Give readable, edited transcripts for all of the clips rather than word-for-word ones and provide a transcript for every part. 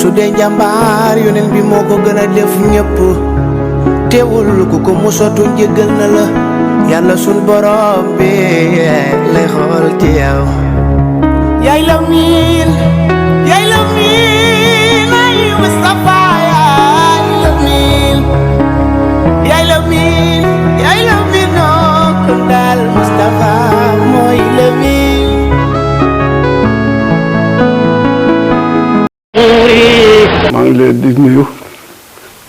su dee njàmbaar yoneen bi moo ko gën a def ñëpp teewul ku ko musatu jéggal na la yàlla sun borom bi lay xool ci yow yaay la miin ay Mustafa yaay la miin noo kon daal Mustafa mooy la miin maa ngi leen di nuyu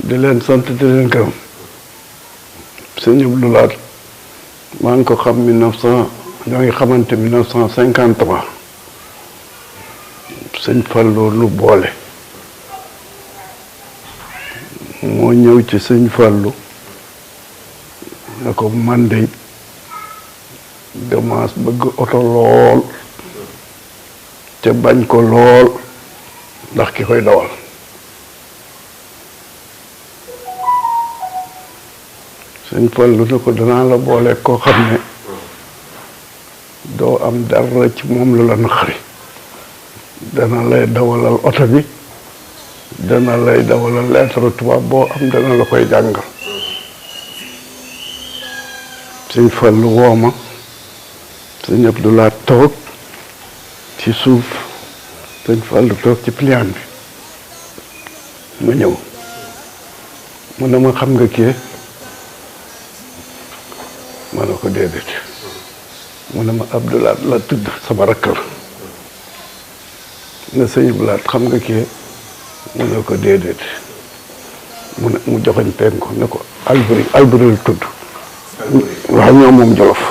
di leen sant di leen gërëm sëñ Abdou Lahad maa ngi ko xam ñoo ngi xamante 1953 sëñ Fallou lu boole moo ñëw ci sëñ Fallou ne ko man de dama bëgg oto lool te bañ ko lool ndax ki koy dawal sëñ Fallou ne ko danaa la boole koo xam ne doo am dara ci moom lu la naqari dana lay dawalal oto bi dana lay dawalal lettre tubaab boo am dana la koy jàngal sëñ Fallou wooma sëñ Abdou Lahad toog ci suuf sëñ Fallou toog ci pliant bi ma ñëw mu ne ma xam nga kii ma ne ko déedéet mu ne ma Abdou Lahad la tudd sama rakk la ne sëñ Abdou Lahad xam nga kii mu ne ko déedéet mu joxoñ penku ne ko Alburi tudd waaw ñoo moom Jolof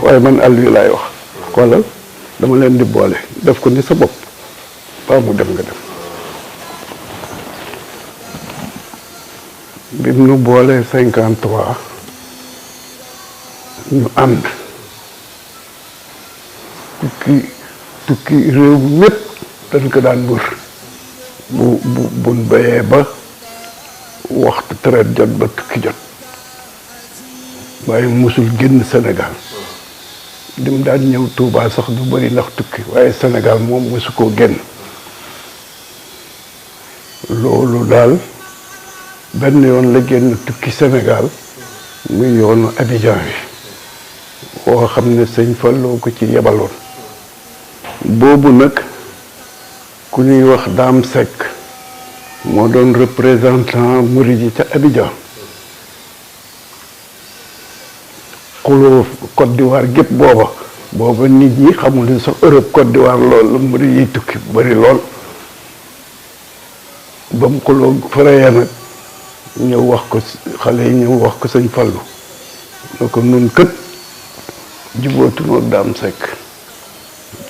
waaye man Alburi laay wax xoolal dama leen di boole def ko ni sa bopp ba mu dem nga dem bi mu nu boolee 53 ñu ànd tukki réew mépp dañ ko daan wër buñ bayee ba waxtu traite jot ba tukki jot waaye musul génn Sénégal dim daan ñëw Touba sax du bëri ndax tukki waaye Sénégal moom musu koo génn loolu daal benn yoon la génn tukki Sénégal muy yoonu Abidjan bi woo xam ne sëñ Fallou ko ci yebaloon boobu nag ku ñuy wax Dame Seck moo doon représentant murid yi ca Abidjan xuloo Côte d'Ivoire gépp booba nit ñi xamul ne sax Europe Côte d'Ivoire lool la murid yi tukki bari lool ba mu xuloo faraya nag ñëw wax ko xale yi ñëw wax ko sëñ Fallou ne ko nun kët jubootunoo Dame Seck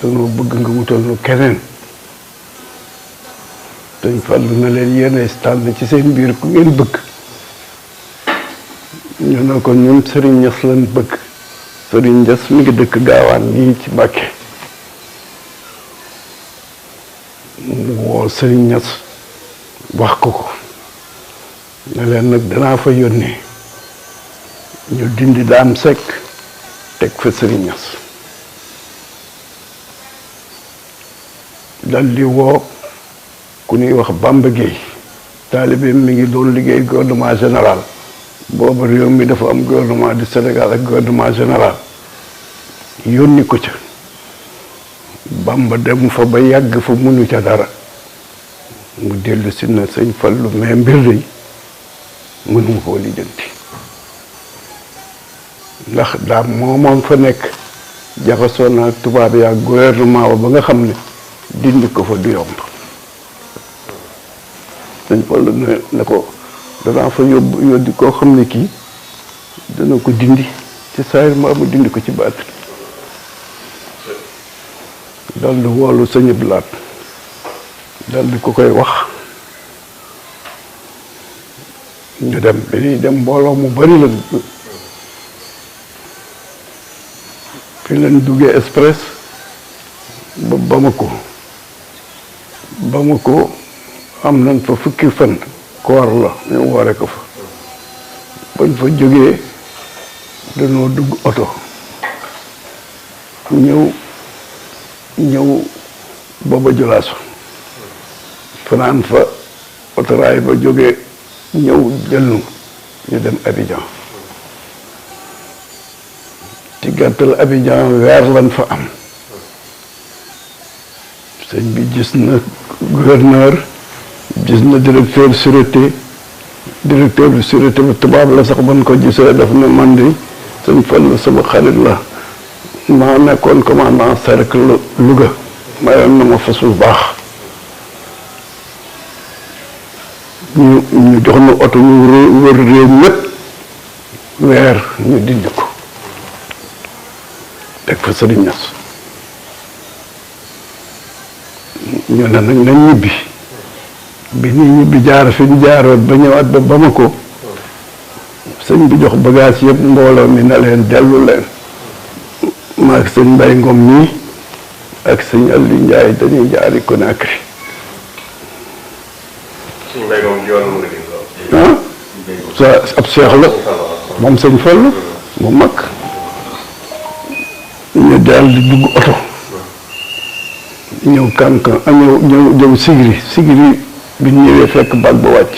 danoo bëgg nga wutal nu keneen sëñ Fallou na leen yéene tànn ci seen biir ku ngeen bëgg ñu ne ko ñun Serigne Niass lañ bëgg Serigne Niass mi ngi dëkk gaawaan nii ci Mbàkke mu woo Serigne Niass wax ko ne leen nag danaa fa yónnee ñu dindi Dame Seck teg fa Serigne Niass dal di woo ku ñuy wax Bamba Gueye taalibe mi ngi doon liggéey gouvernement général boobu réew mi dafa am gouvernement du Sénégal ak gouvernement général yónni ko ca Bamba dem fa ba yàgg fa mënu ca dara mu dellu si na sëñ Fallou mais mbir yi mënuma koo lijjanti ndax daam moomoom fa nekk jaxasoo naa tubaab yi ak gouvernement ba nga xam ne dindi ko fa du yomb sëñ Fallou ne ko danaa fa yóbbu koo xam ne kii dana ko dindi ci saayir ma mu dindi ko ci baat dal di woolu sëñ Abdou Lahad dal di ko koy wax ñu dem bi ñuy dem mbooloo mu bari la fi leen duggee express ba Bamako am nañ fa fukki fan koor la ñu woore ko fa bañ fa jógee dañoo dugg oto ñëw booba Jolaaso fanaan fa autorail ba jógee ñëw jël ñu dem Abidjan ci gàttal Abidjan weer lan fa am sëñ bi gis na gouverneur gis na directeur sûreté directeur de sûreté bu tubaab la sax ban ko gisee daf ne man di sëñ Fall sama xarit la maa nekkoon commandant cercle Louga mayoon na ma fas bu baax ñu jox na oto ñu wër réew mépp weer ñu dindi ko teg fa Sëriñ Ñas ñu ne nag nañ ñibbi bi ñuy ñibbi jaar fi ñu jaaroon ba ñëwaat ba Bamako sëñ bi jox bagage yëpp mbooloo mi na leen dellu leen maag sëñ Mbay Ngom mii ak sëñ Aliou Ndiaye dañuy jaari Conakry sa ab seex la moom sëñ Fall mu mag ñu daal di dugg oto ñëw Kankan ñëw Sigiri bi ñu ñëwee fekk bag ba wàcc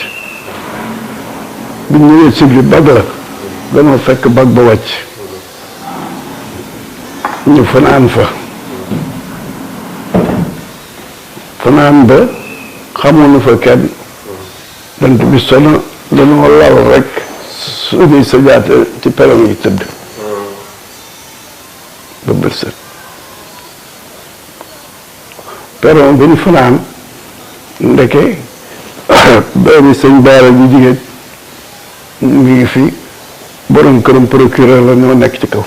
bi ñu ñëwee Sigiri bag la danoo fekk bag ba wàcc ñu fanaan ba xamoon fa kenn bant bi sono dañoo lal rek suñuy sajaate ci peron yi tëdd ba bët set peron bi ñu fanaan ndeke doomi sëñ Baara ji jigéen mu ngi fi borom këram procureur la ñoo nekk ci kaw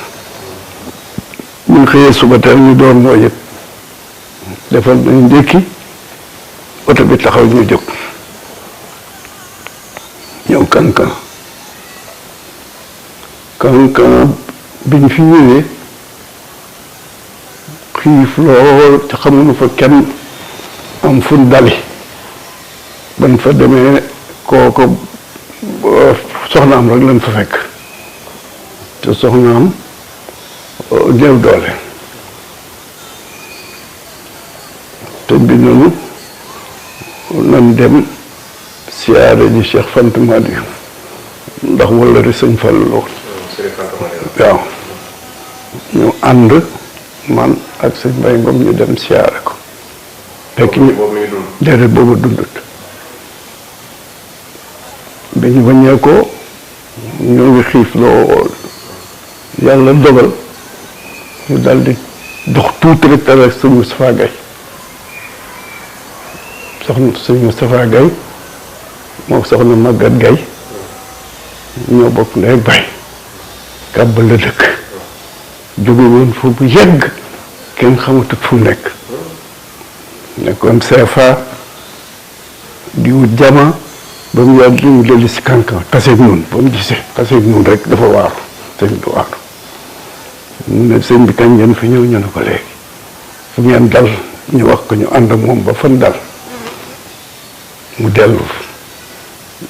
ñun xëyee suba teel ñu doon noo yëg defal nañ ndékki oto bi taxaw ñu jóg ñëw Kankan biñ fi ñëwee xiif lool te xamuñu fa kenn am fun dali ban fa demee kooko soxnaam rek lañ fa fekk te soxnaam néew doole te bi noonu nan dem siyaare ji Cheikh Fanta Madi ndax wala ri sëñ Fallu la woon waaw ñu ànd man ak sëñ Mbay Ngom ñu dem siyaare ko fekk ñu déedéet boobu dundut bi ñu bañee ko ñoo ngi xiif lool yàlla dogal ñu daal di dox tuuti rek avec sëñ Moustapha Gaye soxna sëñ Moustapha Gaye moo soxna Maguette Gaye ñoo bokk ndey bay kàbbal la dëkk jóge woon foofu yegg kenn xamatut fu nekk nekkoon CFA di wut jama ba mu yàgg mu dellu si Kankan taseeg noonu ba mu gisee taseeg noonu rek dafa waaru sëñ bi waaru mu ne sëñ bi kañ ngeen fi ñëw ñu ne ko léegi fu ngeen dal ñu wax ko ñu ànd ak moom ba fan dal mu dellu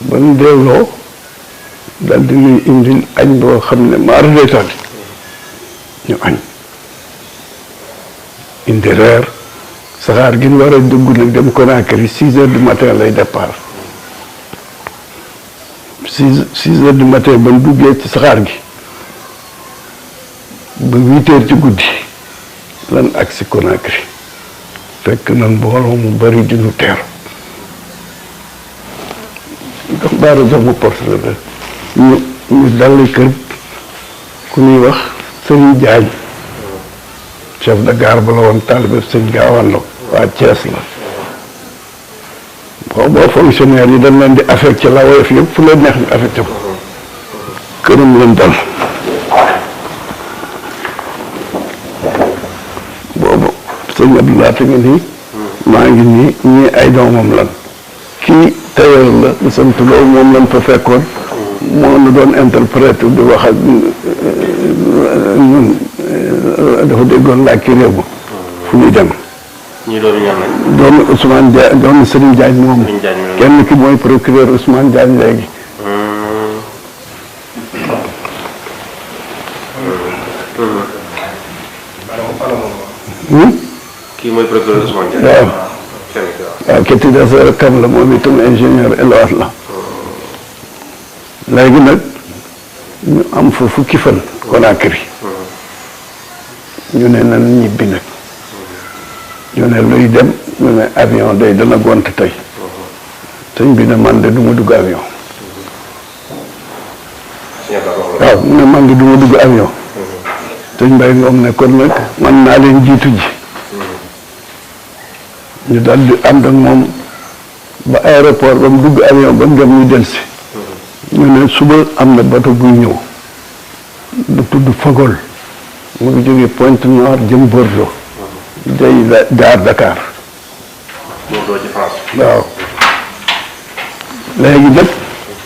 ba mu delloo dal di ñuy indil añ boo xam ne maar reetal ñu añ indi reer saxaar gi ñu war a dugg nag dem Conakry 6 heures du matin lay départ 6 heures du matin ba ñu duggee ci saxaar gi ba 8 heures ci guddi lan agsi Conakry fekk nan mbooloo mu bari di ñu teeru ndax baara jox mu porte la ñu dalli kër ku ñuy wax Sëriñ Jaañ chef de gare ba la woon taalibe sëñ Gaawaan la waa Thiès la boo fonctionnaire yi dañ leen di affecté la woyof yëpp fu leen neex ñu affecté ko këram leen dal boobu sëñ Abdoulaye ngi nii maa ngi nii ñii ay doomam lan kii tailleur la bu sant loolu moom lañ fa fekkoon moo nu doon interprète di wax ak ñun dafa déggoon làkki réew ma fu ñuy dem ñii doon ñaan nañ doomu Ousmane Diagne doomu Serigne Diagne moomu kenn ki mooy procureur Ousmane Diagne léegi kii mooy procureur Ousmane Diagne waaw waaw ki ci des rakkam la moom itam ingénieur élevage la léegi nag ñu am fa fukki fan Conakry ñu ne nan ñibbi nag ñu ne luy dem ñu ne avion day dana gont tey sëñ bi ne man de du ma dugg avion waaw mu ne man de du ma dugg avion sëñ Mbaye Ngom ne kon nag man naa leen jiitu ji ñu daal di ànd ak moom ba aéroport ba mu dugg avion ba mu dem ñu delsi ñu ne suba am na bateau buy ñëw du tudd Fagol mu ngi jógee Pointe Noire jëm Bordeaux day jaar Dakar waaw léegi nag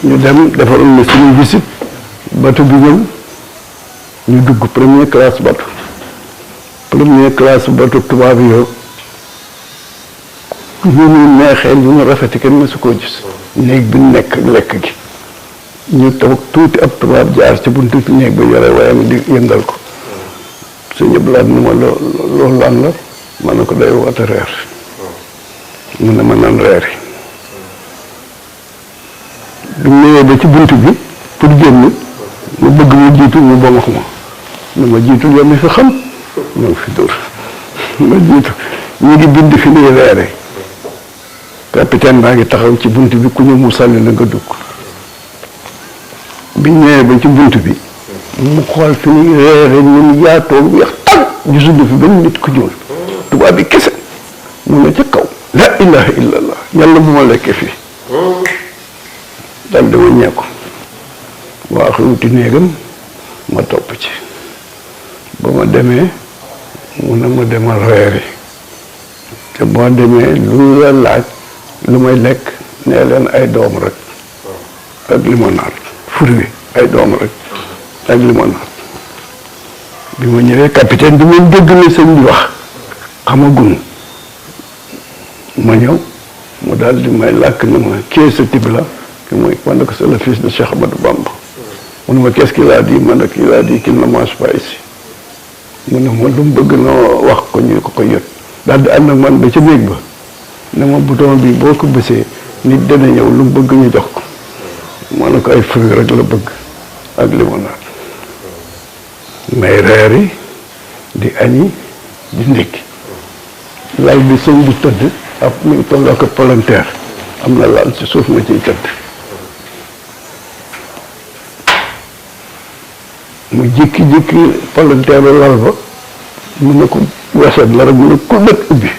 ñu dem defaral na suñu visite bateau bi ñëw ñu dugg première classe bateau tubaab yow ñu neexee lu ñu rafeti kenn mësu koo gis néeg bi nekk ak lekk gi ñu toog tuuti ab tubaab jaar ci buntu néeg ba yore wayam di yëngal ko suñu blaat ni ma loolu lan la ma ne ko day woote reer mu ne ma naan reeri bi mu ñëwee ba ci bunt bi pour génn mu bëgg mu jiitu mu ba wax ma ne ma jiitu yow mi fi xam ñoo fi dóor ma jiitu ñu ngi bind fi nuy reere capitaine baa ngi taxaw ci bunt bi ku ñu mu sàlli la nga dugg bi ñëwee ba ci bunt bi mu xool fi nuy reere ñun yaatoo weex tàgg gisuñu fi benn nit ku ñuul tubaab bi kese mu ne ca kaw la ilaha illallah yàlla bu ma lekkee fii dal di wëññeeku waa xuuti néegam ma topp ci ba ma demee mu ne ma demal reeri te boo demee lu la laaj lu may lekk nee leen ay doom rek ak limonade fur wi ay doom rek ak limonade bi ma ñëwee capitaine bi ma dégg na sëñ bi wax xamagun ma ñëw mu daal di may làkk ne ma kii sa type la ki mooy man ko c'est le fils de Cheikh Ahmadou Bamba mu ne ma qu'est-ce qu'il a dit man il a dit qu'il ne mange pas ici mu ne ma lu mu bëgg noo wax ko ñu ko yët daal di ànd ak man ba ca néeg ba ne ma bouton bi boo ko bësee nit dana ñëw lu mu bëgg ñu jox ko ma ne ko ay fruits rek la bëgg ak limonade may reeri di añi di ndékki lal bi sëñ bi tëdd ab mi ngi tolloo ko palanteer am na lal ci suuf ma ciy tëdd mu jékki-jékki palanteeru lal ba mu ne ko weset la rek mu ne ko dëkk ubbi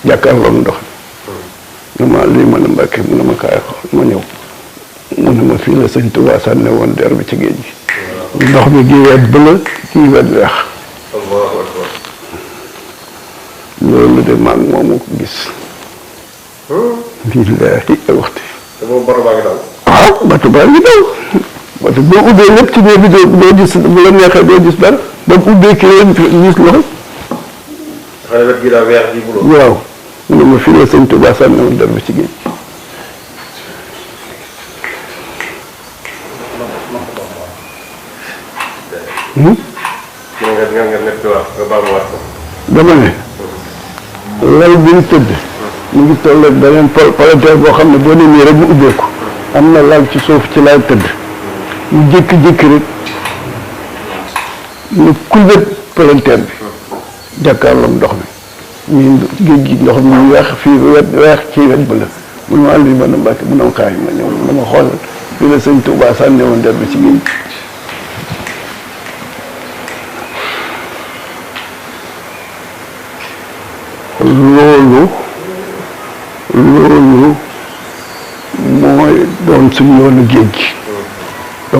jàkkaarloog ndox mi ne ma lii ma ne Mbàkke mu ne ma kaay xool ma ñëw mu ne ma fii la sëñ Tuubaa sànne woon der bi ci géej gi ndox mi gi wet bëla kii wet weex loolu de maag moomu ko gis billaahi waxti waaw bato baa ngi daw bato boo ubbee lépp ci biir bi doo gis bu la neexee doo gis dara ba ubbee kii leen gis loxo waaw mu ne ma fii la sëñ Tuubaa sànni woon der bi ci géej dama ne lal bi ñu tëdd mu ngi toll ak beneen palanteer boo xam ne boo ne nii rek mu ubbeeku am na lal ci suuf ci laay tëdd mu jékki-jékki rek ñu kulbét palanteer bi jàkkaarloog ndox mi ñun géej gi ndox mi weex fii weex ci wet ba la mun ma lii mën a Mbàkke mu ne ma kaay ma ñëw mu ne ma xoolal fii la sëñ Tuubaa sànni woon der bi ci géej loolu mooy doon suñu yoonu géej gi ba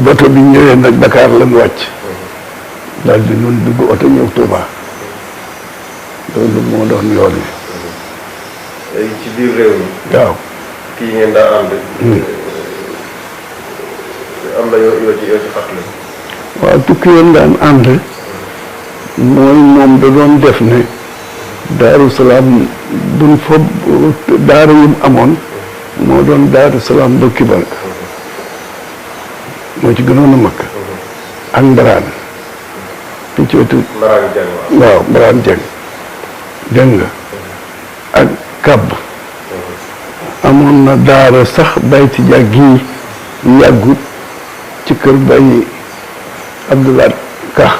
bato bi ñëwee nag Dakar lañ wàcc daal di nun dugg oto ñëw Touba loolu moo doon yoon wi. léegi ci biir réew mi. waaw. kii ngeen daa ànd. am na yoo ci fàttali. waaw tukki yoon daan ànd mooy moom da doon def ne Daaru Salaam buñ fa daara yim amoon moo doon Daaru Salaam ba Kibarga moo ci gënoon a mag ak Mbaraan fi ci wetu waaw Mbaraan Jeng dégg nga ak Kàbb amoon na daara sax bayti jàgg yi yàggut ci kër bay Abdoulaye Ka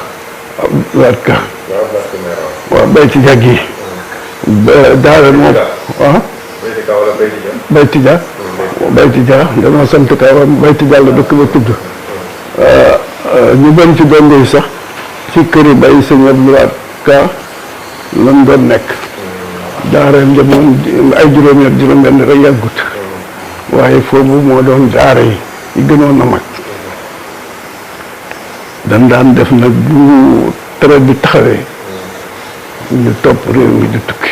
waaw bayti jàgg yi daara moom waaw bayti ja bayti ja dama sant ka bayti ja la dëkk ba tudd ñu bañ ci dongo yi sax ci këri bay sëñ Abdoulaye Ka lan doon nekk daara njamoon ay juróom-benn rek yàggut waaye foofu moo doon daara yi gënoon a mag daan def nag bu traite bi taxawee ñu topp réew mi di tukki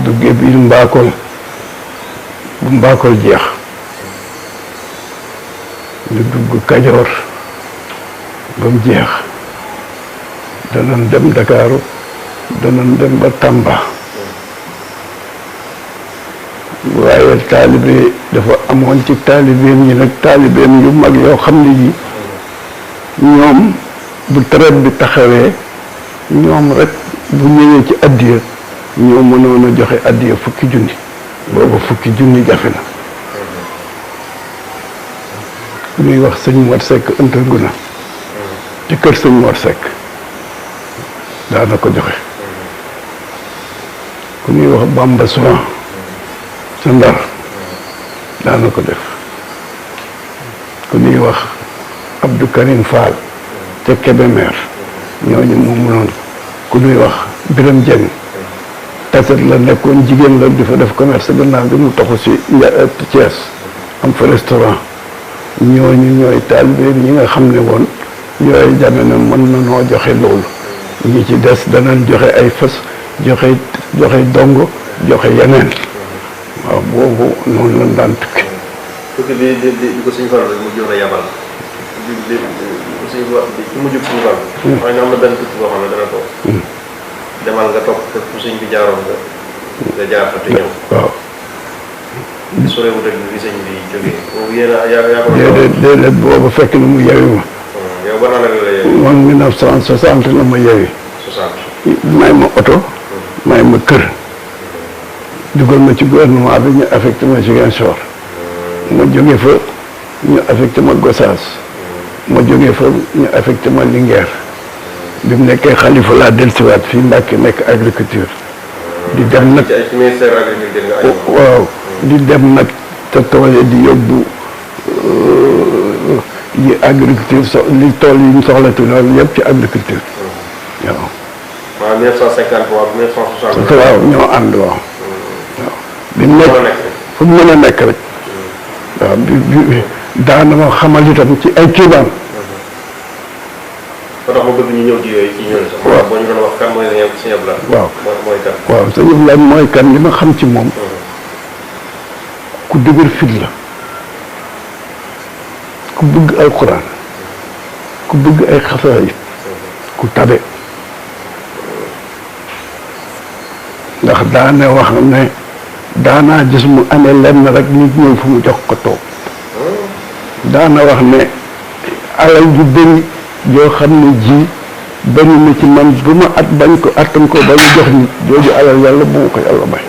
duggee biir Mbakol bu Mbakol jeex ñu dugg Kajoor ba mu jeex danañ dem Dakaaru danañ dem ba Tamba waaye taalibe dafa amoon ci taalibeem yi nag taalibeem yu mag yoo xam ne yi ñoom bu traite bi taxawee ñoom rek bu ñëwee ci addiya ñoo mënoon a joxe addiya 10,000 booba 10,000 jafe na ku ñuy wax sëñ Mor Seck ëntëngu na ci kër sëñ Mor Seck daana ko joxe ku ñuy wax Bamba Souran ca Ndar daana ko def ku ñuy wax Abdou Karim Fall ca Kébémer ñooñu moom mënoon ku ñuy wax Biram Dieng taset la nekkoon jigéen la di fa def commerce gannaaw bi mu toxu si Thiès am fa restaurant ñooñu ñooy taalibe ñi nga xam ne woon yooyu jamono mën na noo joxe loolu ñi ci des danañ joxe ay fas joxe dongo joxe yeneen waaw boobu noonu lañ daan tukki. tukki bi ko suñu faral mu jox la yabal bi suñu wax bi mu jóg suñu faral. waaye nga am na benn tukki boo xam ne dana toog. demal nga topp fu sëñ bi jaaroon nga jaar fa te ñëw. waaw. sorewut ak bi sëñ bi jógee. boobu yéen a yaa ko. déedéet boobu fekk na mu yewi ma. yow ban année la yewi. man 1960 la ma yewi. 60. may ma oto. may ma kër. dugal ma ci gouvernement bi ñu affecté ma Ziguinchor. ma jógee fa ñu affecté ma Gossas. ma jógee fa ñu affecté ma Linguère. bi mu nekkee xalifa laa dellusiwaat fii Mbàkke nekk agriculture. di dem nag ci ministère agriculture nga ay. waaw di dem nag te tool yi di yóbbu yi agriculture li tool yi ñu soxlatu loolu yëpp ci agriculture. waaw. waaw 1950 waaw 1960. waaw ñoo ànd waaw. waaw bi mu nekk fu mu mën a nekk rek. waaw bi daana ma xamal itam ci ay kiibaan. ba tax ma bëgg ñu ñëw ci yooyu ci ñoom sax. waaw boo ñu doon wax kan mooy Sëñ Abdou Lahad. waaw mooy kan. waaw Sëñ Abdou Lahad mooy kan li ma xam ci moom. ku dëgër fit la. ku bëgg alxuraan. ku bëgg ay xasaayid. ku tabe. ndax daane wax ne daanaa gis mu amee lenn rek nit ñëw fu mu jox ko toog. daana wax ne alal ju bëri yoo xam ne ji bari na ci man bu ma bañ ko attan ko ba ñu jox nit jooju alal yàlla bu ma ko yàlla bay.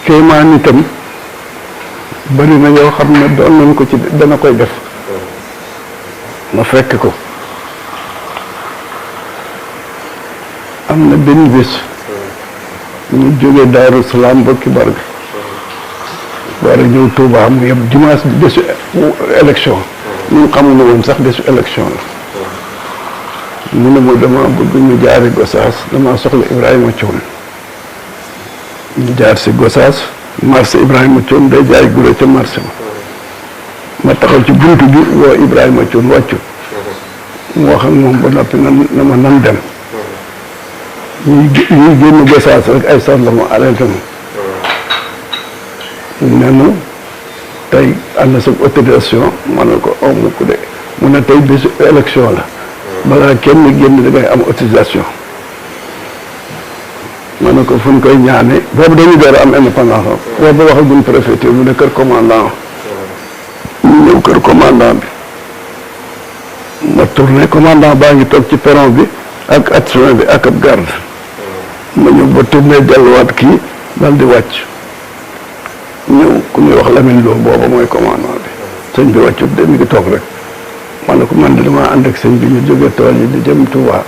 kéemaan itam bari na yoo xam ne doon nañ ko ci dana koy def ma fekk ko am na benn bés ñu jógee Daaru Salaam ba Kibar ga war a ñëw Touba mu yëpp dimanche bésu élection ñun xamuñu woon sax bésu élection la mu ne ma dama bëgg ñu jaari Gossas dama soxla Ibrahima Thion ñu jaar si Gossas marché Ibrahima Thion day jaay guro ca marché ma taxaw ci buntu bi woo Ibrahima Thion wàccu mu wax ak moom ba noppi na ma nan dem ñuy génn Gossas rek ay soxla ma arrêté ma nenu tey am na sa autorisation ma ne ko amu ko de mu ne tey bésu élection la balaa kenn génn da ngay am autorisation ma ne ko fu ñu koy ñaane boobu dañu door a am indépendance boobu waxaguñ préfecture mu ne kër commandant ñu ñëw kër commandant bi ma tourné commandant baa ngi toog ci perron bi ak adjoint bi ak ab garde ma ñëw ba tourné delluwaat kii dal di wàcc ñëw ku ñuy wax Lamine Lo booba mooy commandant bi sëñ bi wàccut de mi ngi toog rek ma ne ko man de damaa ànd ak sëñ bi ñu jóge tool yi di jëm Touba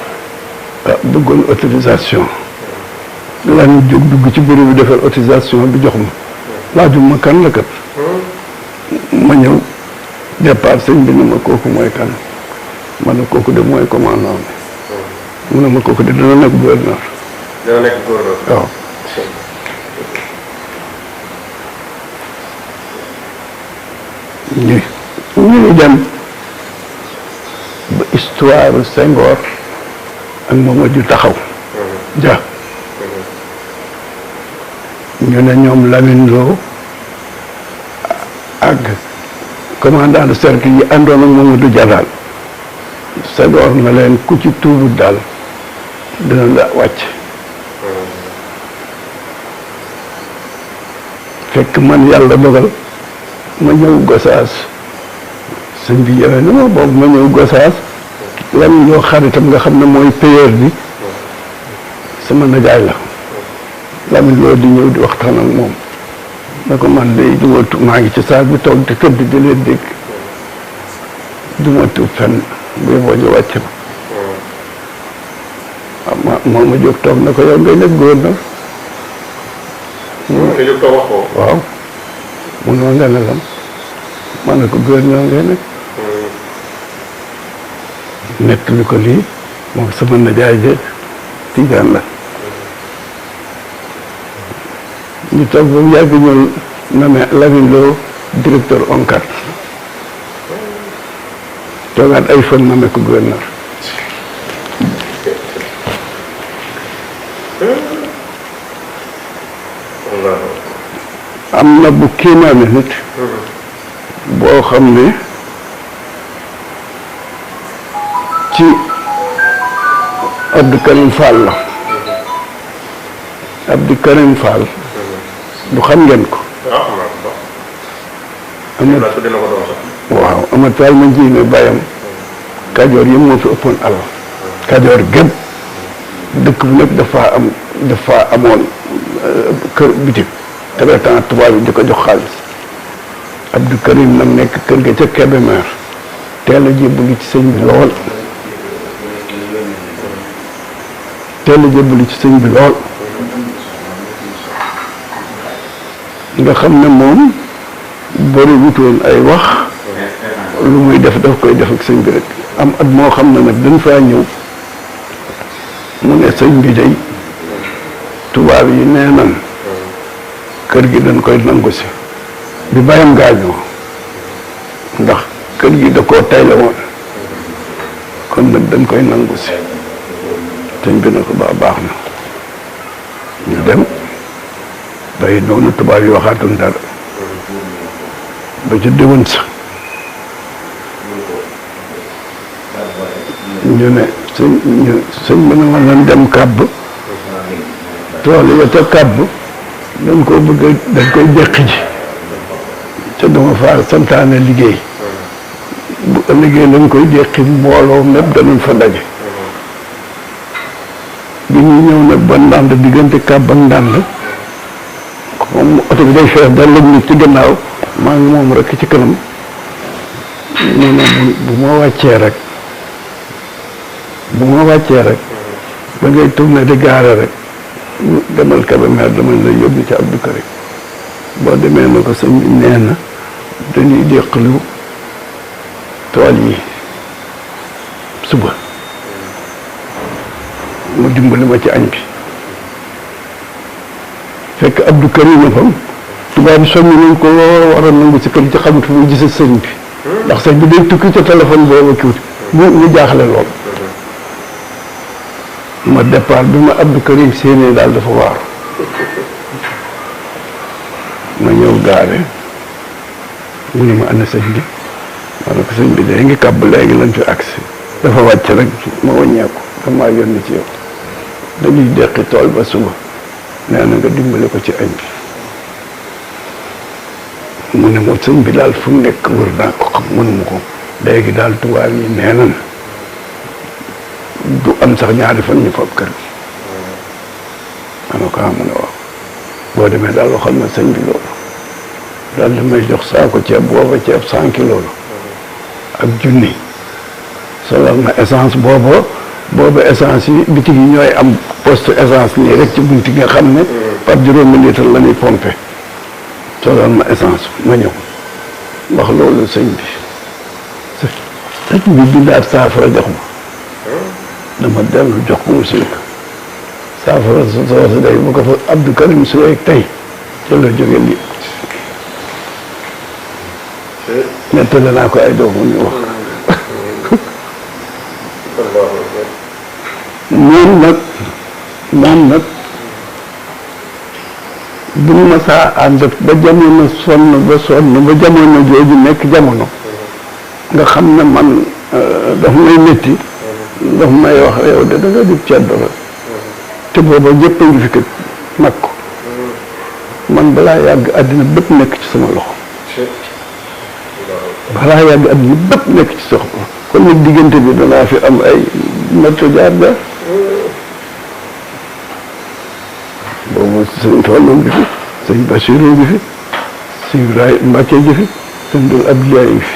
bëggoon autorisation laa ñu jóg dugg ci bureau bi defal autorisation bi jox ma laajum ma kan la kat ma ñëw départ sëñ bi ne ma kooku mooy kan ma ne kooku de mooy commandant bi mu ne ma kooku de dana nekk gouverneur. dana nekk gouverneur. waaw. ñu dem ba histoire Senghor ak Mamadou taxaw. ja ñu ne ñoom Lamine Lo ak commandant de cercle yi àndoon ak Mamadou Dia daal Senghor na leen ku ci tuubut daal dina la wàcc. fekk man yàlla dogal ma ñëw Gosaas sëñ bi yore na ma boobu ma ñëw Gosaas Lamine Lo xaritam nga xam ne mooy payeur bi sama najaay la Lamine Lo di ñëw di waxtaan ak moom ne ko man de maa ngi ci saal bi toog di tëdd di leen dégg du ma tuub fenn bu yeboo ñu wàcc ma moom ma jóg toog na ko yow ngay nekk gouverneur nga jóg toog wax ko. waaw mun ma nga ne lan ma ne ko gouverneur ngay nekk nett li ko lii moom sama najaay je Tijaan la ñu toog ba mu yàgg ñëw nommé Lamine Lo directeur ONCAD toogaat ay fan nommé ko gouverneur am na bu kéemaane nit boo xam ne ci Abdou Karim Fall la Abdou Karim Fall du xam ngeen ko waaw ama taal ma ji ne bàyyam Kajoor yi moo fi ëppoon alal Kajoor gépp dëkk bu nekk dafa amoon kër bitik te temps tubaab yi di ko jox xaalis Abdou Karim nag nekk kër ga ca Kébémer teel a jébbalu ci sëñ bi lool nga xam ne moom bëri wutoon ay wax lu muy def daf koy def ak sëñ bi rek am at moo xam ne nag dañ faa ñëw mu ne sëñ bi day tubaab yi nee nan kër gi dañ koy nangu si bi bàyyam gaañoo ndax kër gi da koo tayle woon kon nag dañ koy nangu si sëñ bi na ko baax na ñu dem day noonu tubaab yi waxaatuñ dara ba ci déwén sa ñu ne sëñ bi na ma nan dem kàbb tool ya ca kàbb dañ ko bëgg dañ koy jeqi ji ca dama faa santaane liggéey bu ëllëgee lañ koy jeqi mbooloo mépp danañ fa daje bi ñu ñëw nag ba ndànd diggante kàbb ak ndànd moom oto bi day fees dal lañ nit ci gannaaw maa ngi moom rek ci kanam nee na bu ma wàccee rek ba ngay tourné di gaare rek demal Kébémer dama la yóbbu ci Abdou Karim boo demee na ko sëñ bi nee na dañuy déqalu tool yi suba mu dimbali ma ci añ bi fekk Abdou Karim na fam tubaab bi soññ nañ ko war a nangu si kër ci xamut fu muy gisee sëñ bi ndax sëñ bi day tukki ca téléphone booba kiwut mu jaaxle lool ma départ bi ma Abdou Karim séenée daal dafa waaru ma ñëw gaare mu ne ma ana sëñ bi ma ne ko sëñ bi day ngi kàbb léegi lañ fi agsi dafa wàcc rek ma wàññeeku damaa yónni ci yow dañuy deqi tool ba suba nee na nga dimbale ko ci añ bi mu ne ma sëñ bi daal fu mu nekk wër naa ko xam mënuma ko léegi daal tubaab yi nee nan du am sax ñaari fan ñu fab kër gi ma ne ko mu ne waaw boo demee daal waxal na sëñ bi loolu daal di may jox saako ceeb booba ceeb 100 kilos la ak junni solal na essence booba essence yi bitig yi ñooy am poste essence nii rek ci bunti nga xam ne par juróomi litre la ñuy pompé solal ma essence ma ñëw wax loolu sëñ bi sëñ bi bindaat saafara jox ma dama dellu jox ko mu siik saafara soosu day bu ko fa Abdou Karim Souré tey ca la jóge lii nettali naa ko ay doomu ñu wax moom nag bu ñu ma saa ànd ba jamono ba jamono jooju nekk jamono nga xam ne man daf may métti daf may wax yow de da nga di ceddo la te booba ñëpp a ngi fi kat nag ko man balaa yàgg àddina bépp nekk ci sama loxo balaa yàgg àddina bépp nekk ci sama loxo kon nag diggante bi danaa fi am ay nattu jaar ba boobu sëñ Fallu ngi fi sëñ Basiru ngi fi sëñ Ibrahima Mbacke ngi fi sëñ Dul Abdoulaye ngi fi.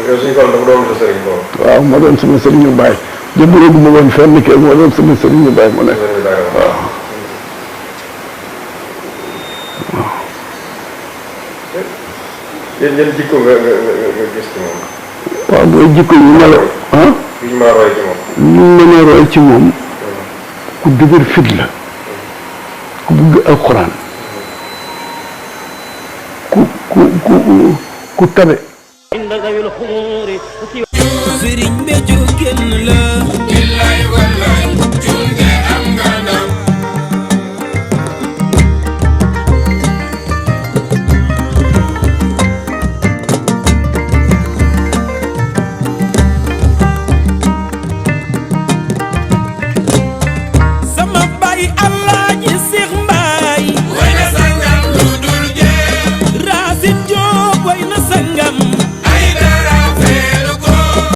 yow sëñ Fallu dafa doon sa sëriñ boobu. waaw ma doon sama sëriñu baay jëmbalee gu ma woon fenn kii ma doon sama sëriñu baay mu nekk waaw. yan jikko nga gis ci moom. waaw mooy jikko yi ma la ah. li ñu mën a roy ci moom. li ñu mën a roy ci moom ku dëgër fit la ku bëgg alxuraan ku tabe.